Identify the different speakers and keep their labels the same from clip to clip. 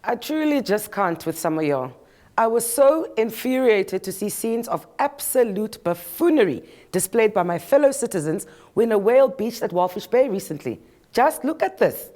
Speaker 1: I truly just can't with some of y'all. I was so infuriated to see scenes of absolute buffoonery displayed by my fellow citizens when a whale beached at Walvis Bay recently. Just look at this.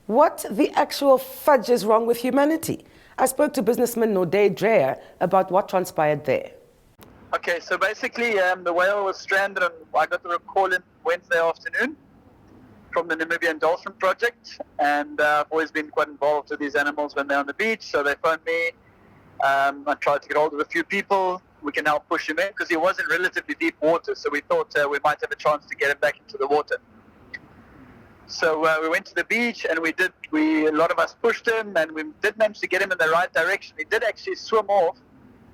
Speaker 1: What the actual fudge is wrong with humanity? I spoke to businessman Norde Dreyer about what transpired there.
Speaker 2: Okay, so basically the whale was stranded and I got the call in Wednesday afternoon from the Namibian dolphin project, and I've always been quite involved with these animals when they're on the beach, so they phoned me. I tried to get hold of a few people. We can now push him in because he was in relatively deep water, so we thought we might have a chance to get him back into the water. So we went to the beach and a lot of us pushed him, and we did manage to get him in the right direction. He did actually swim off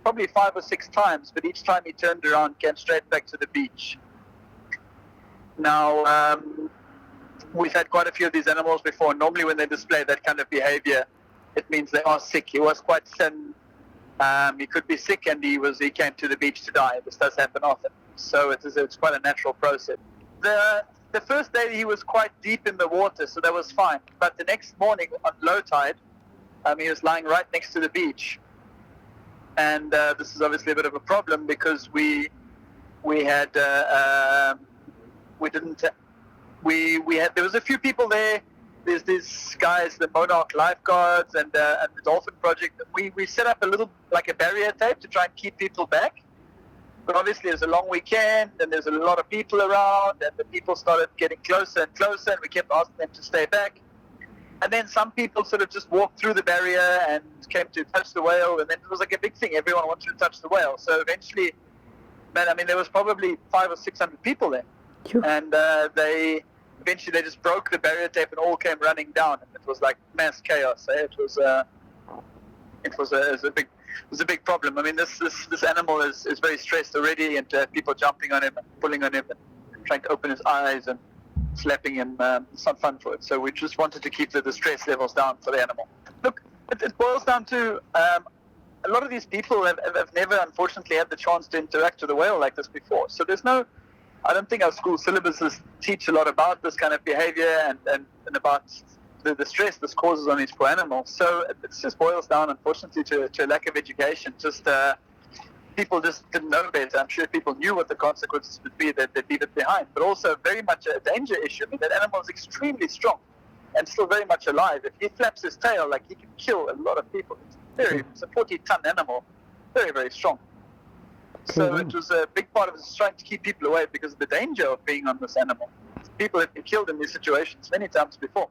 Speaker 2: probably 5 or 6 times, but each time he turned around, came straight back to the beach. Now, we've had quite a few of these animals before. Normally when they display that kind of behavior, it means they are sick. He was quite thin. He could be sick, and he came to the beach to die. This does happen often. So it's quite a natural process. The first day he was quite deep in the water, so that was fine. But the next morning on low tide, he was lying right next to the beach. And this is obviously a bit of a problem because there was a few people there. There's these guys, the Monarch lifeguards and the Dolphin Project. We set up a barrier tape to try and keep people back. But obviously it's a long weekend and there's a lot of people around, and the people started getting closer and closer, and we kept asking them to stay back. And then some people sort of just walked through the barrier and came to touch the whale, and then it was like a big thing. Everyone wanted to touch the whale. So eventually, there was probably 500 or 600 people there. Sure. And eventually they just broke the barrier tape and all came running down. And it was like mass chaos. It was a big problem. This animal is very stressed already, and people jumping on him, pulling on him, and trying to open his eyes and slapping him. It's not fun for it. So we just wanted to keep the stress levels down for the animal. Look, it boils down to a lot of these people have never, unfortunately, had the chance to interact with a whale like this before. So I don't think our school syllabuses teach a lot about this kind of behavior and about the stress this causes on these poor animals. So it just boils down, unfortunately, to a lack of education. People just didn't know better. I'm sure if people knew what the consequences would be, they'd leave it behind. But also very much a danger issue. That animal is extremely strong and still very much alive. If he flaps his tail, he can kill a lot of people. It's a 40-ton animal, very, very strong. So it was a big part of it, trying to keep people away because of the danger of being on this animal. People have been killed in these situations many times before.